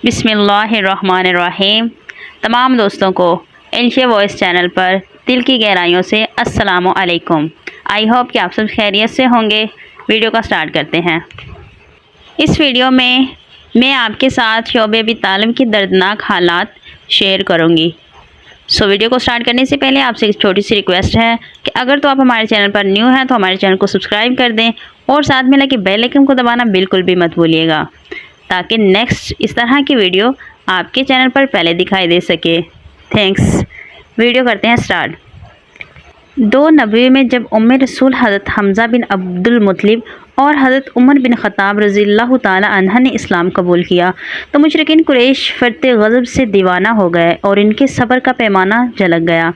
بسم اللہ الرحمن الرحیم۔ تمام دوستوں کو الشے وائس چینل پر دل کی گہرائیوں سے السلام علیکم۔ آئی ہوپ کہ آپ سب خیریت سے ہوں گے۔ ویڈیو کا سٹارٹ کرتے ہیں۔ اس ویڈیو میں آپ کے ساتھ شعبہ ابی طالب کی دردناک حالات شیئر کروں گی۔ ویڈیو کو سٹارٹ کرنے سے پہلے آپ سے ایک چھوٹی سی ریکویسٹ ہے کہ اگر تو آپ ہمارے چینل پر نیو ہیں تو ہمارے چینل کو سبسکرائب کر دیں اور ساتھ میں لگے بیل آئکن کو دبانا بالکل بھی مت بھولیے گا، تاکہ نیکسٹ اس طرح کی ویڈیو آپ کے چینل پر پہلے دکھائی دے سکے۔ تھینکس۔ ویڈیو کرتے ہیں سٹارٹ۔ 2 نبوی میں جب رسول حضرت حمزہ بن عبد المطلب اور حضرت عمر بن خطاب رضی اللہ تعالی عنہ نے اسلام قبول کیا تو مشرکین قریش فرط غضب سے دیوانہ ہو گئے اور ان کے صبر کا پیمانہ جھلک گیا۔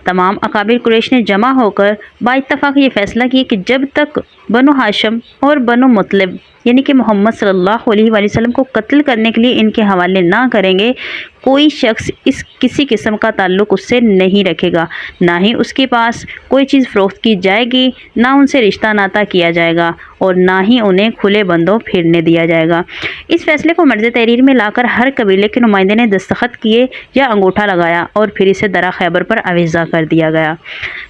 تمام اکابر قریش نے جمع ہو کر با اتفاق یہ فیصلہ کیا کہ جب تک بنو ہاشم اور بنو مطلب یعنی کہ محمد صلی اللہ علیہ وآلہ وسلم کو قتل کرنے کے لیے ان کے حوالے نہ کریں گے، کوئی شخص کسی قسم کا تعلق اس سے نہیں رکھے گا، نہ ہی اس کے پاس کوئی چیز فروخت کی جائے گی، نہ ان سے رشتہ ناتا کیا جائے گا اور نہ ہی انہیں کھلے بندوں پھرنے دیا جائے گا۔ اس فیصلے کو مرز تحریر میں لا کر ہر قبیلے کے نمائندے نے دستخط کیے یا انگوٹھا لگایا اور پھر اسے درا خیبر پر آویزاں کر دیا گیا۔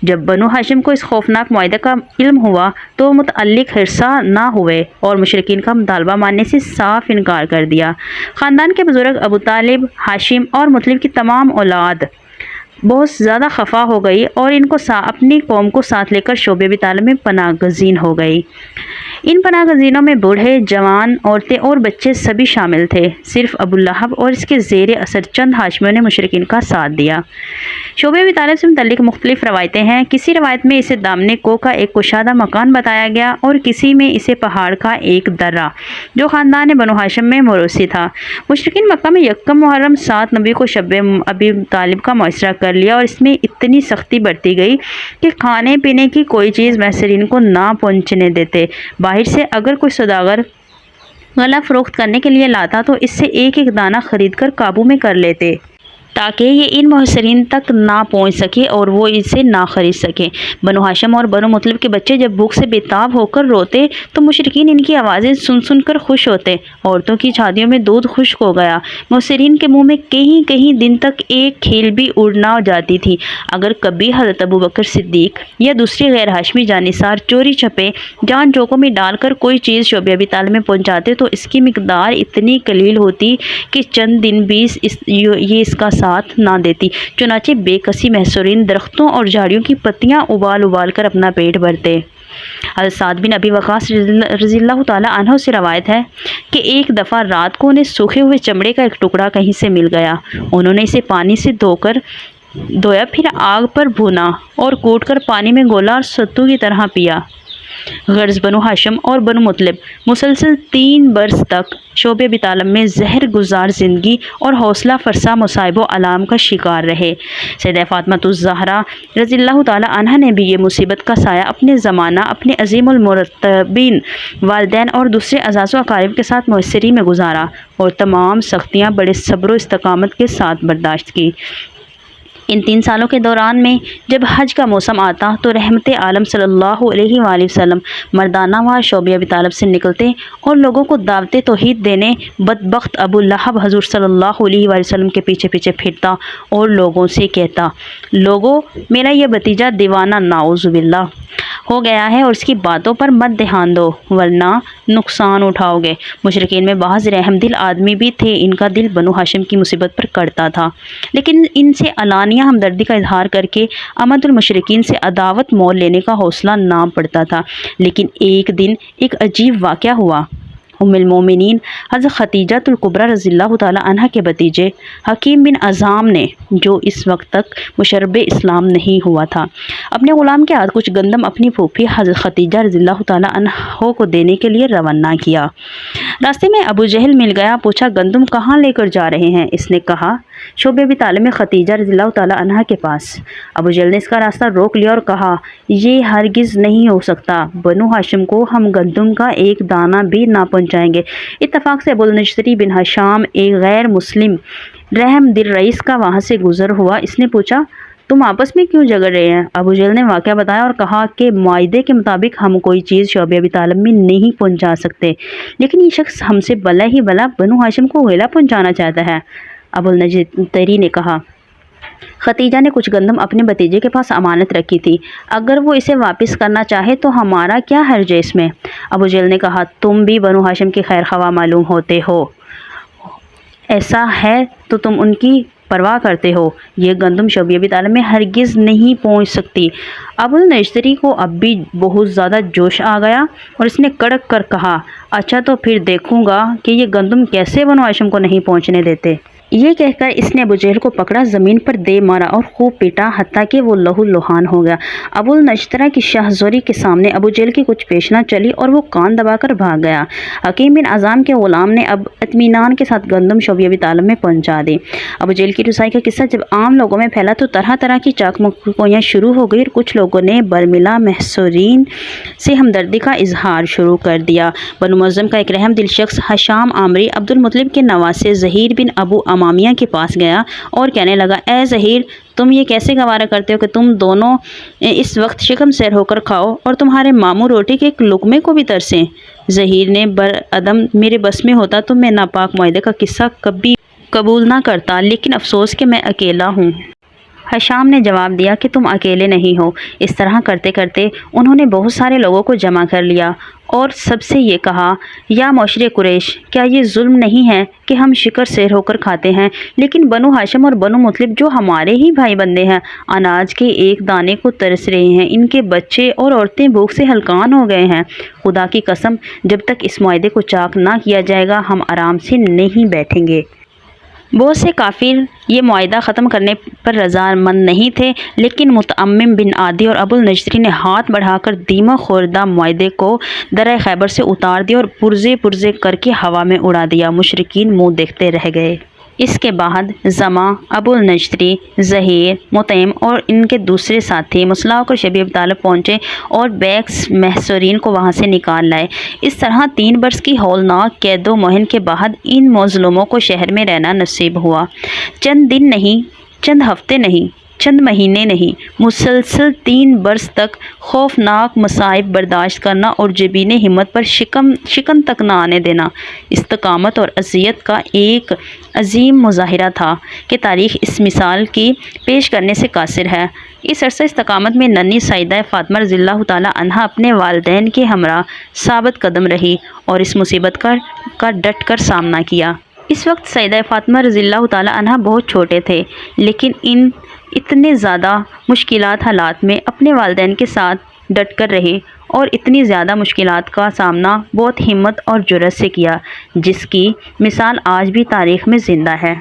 جب بنو ہاشم کو اس خوفناک معاہدے کا علم ہوا تو متعلق ہرسا نہ ہوئے اور مشرکین کا مطالبہ ماننے سے صاف انکار کر دیا۔ خاندان کے بزرگ ابو طالب، ہاشم اور مطلب کی تمام اولاد بہت زیادہ خفا ہو گئی اور ان کو اپنی قوم کو ساتھ لے کر شعبہ ابی طالب میں پناہ گزین ہو گئی۔ ان پناہ گزینوں میں بوڑھے، جوان، عورتیں اور بچے سبھی شامل تھے۔ صرف ابو لہب اور اس کے زیر اثر چند ہاشمیوں نے مشرکین کا ساتھ دیا۔ شعبہ ابی طالب سے متعلق مختلف روایتیں ہیں۔ کسی روایت میں اسے دامن کوہ کا ایک کشادہ مکان بتایا گیا اور کسی میں اسے پہاڑ کا ایک درہ جو خاندان بنو ہاشم میں موروثی تھا۔ مشرکین مکہ میں یکم محرم 7 نبی کو شب ابی طالب کا معاشرہ کر لیا اور اس میں اتنی سختی برتی گئی کہ کھانے پینے کی کوئی چیز محسرین کو نہ پہنچنے دیتے۔ باہر سے اگر کوئی سوداگر غلہ فروخت کرنے کے لیے لاتا تو اس سے ایک ایک دانہ خرید کر قابو میں کر لیتے تاکہ یہ ان محسرین تک نہ پہنچ سکے اور وہ اسے نہ خرید سکیں۔ بنو ہاشم اور بنو مطلب کے بچے جب بھوک سے بےتاب ہو کر روتے تو مشرکین ان کی آوازیں سن کر خوش ہوتے۔ عورتوں کی چھاتیوں میں دودھ خشک ہو گیا۔ محسرین کے منہ میں کہیں دن تک ایک کھیل بھی اڑ نہ جاتی تھی۔ اگر کبھی حضرت ابو بکر صدیق یا دوسری غیر ہاشمی جانثار چوری چھپے جان جوکوں میں ڈال کر کوئی چیز شعبہ ابی طالب میں پہنچاتے تو اس کی مقدار اتنی قلیل ہوتی کہ چند دن بھی یہ اس کا ساتھ نہ دیتی۔ چنانچہ بے کسی محسورین درختوں اور جھاڑیوں کی پتیاں ابال کر اپنا پیٹ بھرتے۔ حضرت سعد بن ابی وقاص رضی اللہ تعالی عنہ سے روایت ہے کہ ایک دفعہ رات کو انہیں سوکھے ہوئے چمڑے کا ایک ٹکڑا کہیں سے مل گیا۔ انہوں نے اسے پانی سے دھویا، پھر آگ پر بھونا اور کوٹ کر پانی میں گھولا اور ستو کی طرح پیا۔ غرض بنو ہاشم اور بنو مطلب مسلسل 3 برس تک شعبہ ابی طالب میں زہر گزار زندگی اور حوصلہ فرسا مصائب و آلام کا شکار رہے۔ سیدہ فاطمہ الزہرا رضی اللہ تعالی عنہا نے بھی یہ مصیبت کا سایہ اپنے زمانہ اپنے عظیم المرتبین والدین اور دوسرے اعزاز و اقارب کے ساتھ معاشرے میں گزارا اور تمام سختیاں بڑے صبر و استقامت کے ساتھ برداشت کی۔ ان 3 سالوں کے دوران میں جب حج کا موسم آتا تو رحمت عالم صلی اللہ علیہ وآلہ وسلم مردانہ وار شعبہ ابی طالب سے نکلتے اور لوگوں کو دعوت توحید دینے بدبخت ابو لہب حضور صلی اللہ علیہ وآلہ وسلم کے پیچھے پھرتا اور لوگوں سے کہتا، لوگو میرا یہ بھتیجا دیوانہ نعوذ باللہ ہو گیا ہے اور اس کی باتوں پر مت دھیان دو ورنہ نقصان اٹھاؤ گے۔ مشرکین میں بعض رحم دل آدمی بھی تھے، ان کا دل بنو ہاشم کی مصیبت پر کڑتا تھا، لیکن ان سے علانیہ ہمدردی کا اظہار کر کے امد المشرکین سے عداوت مول لینے کا حوصلہ نہ پڑتا تھا۔ لیکن ایک دن ایک عجیب واقعہ ہوا۔ ام المومنین حضرت خدیجہ الکبریٰ رضی اللہ تعالی عنہ کے بھتیجے حکیم بن عظام نے، جو اس وقت تک مشرب اسلام نہیں ہوا تھا، اپنے غلام کے ہاتھ کچھ گندم اپنی پھوپھی حضرت خدیجہ رضی اللہ تعالی عنہ کو دینے کے لیے روانہ کیا۔ راستے میں ابو جہل مل گیا، پوچھا گندم کہاں لے کر جا رہے ہیں؟ اس نے کہا شعبہ ابی طالب میں خدیجہ رضی اللہ تعالی عنہ کے پاس۔ ابو جہل نے اس کا راستہ روک لیا اور کہا یہ ہرگز نہیں ہو سکتا، بنو ہاشم کو ہم گندم کا ایک دانہ بھی نہ پہنچائیں گے۔ اتفاق سے ابو النضر بن ہشام ایک غیر مسلم رحم دل رئیس کا وہاں سے گزر ہوا۔ اس نے پوچھا تم آپس میں کیوں جھگڑ رہے ہیں؟ ابو جہل نے واقعہ بتایا اور کہا کہ معاہدے کے مطابق ہم کوئی چیز شعیب ابی طالب میں نہیں پہنچا سکتے، لیکن یہ شخص ہم سے بلا ہی بلا بنو ہاشم کو گولا پہنچانا چاہتا ہے۔ ابو النجتری نے کہا، ختیجہ نے کچھ گندم اپنے بھتیجے کے پاس امانت رکھی تھی، اگر وہ اسے واپس کرنا چاہے تو ہمارا کیا حرج ہے اس میں؟ ابو جہل نے کہا، تم بھی بنو ہاشم کے خیر خواہ معلوم ہوتے ہو، ایسا ہے تو تم ان کی پرواہ کرتے ہو، یہ گندم شعیب ابی طالب میں ہرگز نہیں پہنچ سکتی۔ ابو النجتری کو اب بھی بہت زیادہ جوش آ گیا اور اس نے کڑک کر کہا، اچھا تو پھر دیکھوں گا کہ یہ گندم کیسے بنو ہاشم کو نہیں پہنچنے دیتے۔ یہ کہہ کر اس نے ابو جہل کو پکڑا، زمین پر دے مارا اور خوب پیٹا، حتیٰ کہ وہ لہو لہان ہو گیا۔ ابو النجتری کی شاہ زوری کے سامنے ابو جہل کی کچھ پیش نہ چلی اور وہ کان دبا کر بھاگ گیا۔ حکیم بن عظام کے غلام نے اب اطمینان کے ساتھ گندم شعیب ابی طالب میں پہنچا دی۔ ابو جہل کی رسوائی کا قصہ جب عام لوگوں میں پھیلا تو طرح طرح کی چاک مکویاں شروع ہو گئی اور کچھ لوگوں نے برملا محصورین سے ہمدردی کا اظہار شروع کر دیا۔ بنو مظلم کا ایک رحم دل شخص ہشام عامری عبد المطلب کے نواسے ظہیر بن ابو امامیہ کے پاس گیا اور کہنے لگا، اے ظہیر، تم یہ کیسے گوارا کرتے ہو کہ تم دونوں اس وقت شکم سیر ہو کر کھاؤ اور تمہارے ماموں روٹی کے ایک لقمے کو بھی ترسیں؟ ظہیر نے برعدم، میرے بس میں ہوتا تو میں ناپاک معاہدے کا قصہ کبھی قبول نہ کرتا، لیکن افسوس کہ میں اکیلا ہوں۔ ہشام نے جواب دیا کہ تم اکیلے نہیں ہو۔ اس طرح کرتے کرتے انہوں نے بہت سارے لوگوں کو جمع کر لیا اور سب سے یہ کہا، یا معاشرے قریش، کیا یہ ظلم نہیں ہے کہ ہم شکر سیر ہو کر کھاتے ہیں، لیکن بنو ہاشم اور بنو مطلب جو ہمارے ہی بھائی بندے ہیں، اناج کے ایک دانے کو ترس رہے ہیں، ان کے بچے اور عورتیں بھوک سے ہلکان ہو گئے ہیں۔ خدا کی قسم، جب تک اس معاہدے کو چاک نہ کیا جائے گا ہم آرام سے نہیں بیٹھیں گے۔ بہت سے کافر یہ معاہدہ ختم کرنے پر رضامند نہیں تھے، لیکن متعمم بن عادی اور ابو النجتری نے ہاتھ بڑھا کر دیمہ خوردہ معاہدے کو درہ خیبر سے اتار دیا اور پرزے پرزے کر کے ہوا میں اڑا دیا۔ مشرکین منہ دیکھتے رہ گئے۔ اس کے بعد زما، ابو النجتری، ظہیر، مطعم اور ان کے دوسرے ساتھی مسلح ہو کر شعیب ابی طالب پہنچے اور بیکس محصورین کو وہاں سے نکال لائے۔ اس طرح 3 برس کی ہولناک قید و محن کے بعد ان مظلوموں کو شہر میں رہنا نصیب ہوا۔ چند دن نہیں، چند ہفتے نہیں، چند مہینے نہیں، مسلسل 3 برس تک خوفناک مصائب برداشت کرنا اور جبین ہمت پر شکن تک نہ آنے دینا، استقامت اور عزیت کا ایک عظیم مظاہرہ تھا کہ تاریخ اس مثال کی پیش کرنے سے قاصر ہے۔ اس عرصہ استقامت میں ننھی سیدہ فاطمہ رضی اللہ تعالی عنہا اپنے والدین کے ہمراہ ثابت قدم رہی اور اس مصیبت کا ڈٹ کر سامنا کیا۔ اس وقت سیدہ فاطمہ رضی اللہ تعالی عنہا بہت چھوٹے تھے، لیکن اتنے زیادہ مشکلات حالات میں اپنے والدین کے ساتھ ڈٹ کر رہے اور اتنی زیادہ مشکلات کا سامنا بہت ہمت اور جرأت سے کیا، جس کی مثال آج بھی تاریخ میں زندہ ہے۔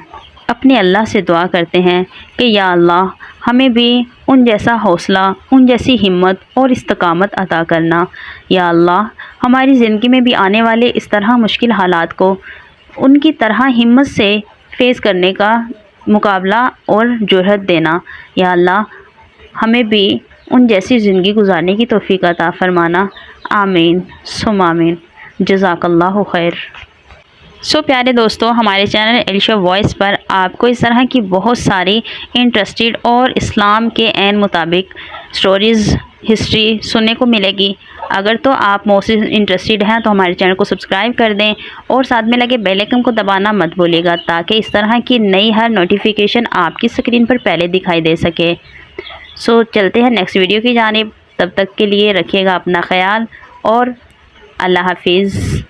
اپنے اللہ سے دعا کرتے ہیں کہ یا اللہ ہمیں بھی ان جیسا حوصلہ، ان جیسی ہمت اور استقامت عطا کرنا۔ یا اللہ ہماری زندگی میں بھی آنے والے اس طرح مشکل حالات کو ان کی طرح ہمت سے فیس کرنے کا مقابلہ اور جرأت دینا۔ یا اللہ ہمیں بھی ان جیسی زندگی گزارنے کی توفیق عطا فرمانا۔ آمین ثم آمین۔ جزاک اللہ خیر۔ پیارے دوستو، ہمارے چینل الشا وائس پر آپ کو اس طرح کی بہت ساری انٹرسٹڈ اور اسلام کے عین مطابق سٹوریز، ہسٹری سننے کو ملے گی۔ اگر تو آپ موسٹ انٹرسٹڈ ہیں تو ہمارے چینل کو سبسکرائب کر دیں اور ساتھ میں لگے بیل آئکن کو دبانا مت بھولیے گا، تاکہ اس طرح کی نئی ہر نوٹیفیکیشن آپ کی اسکرین پر پہلے دکھائی دے سکے۔ چلتے ہیں نیکسٹ ویڈیو کی جانب، تب تک کے لیے رکھیے گا اپنا خیال اور اللہ حافظ۔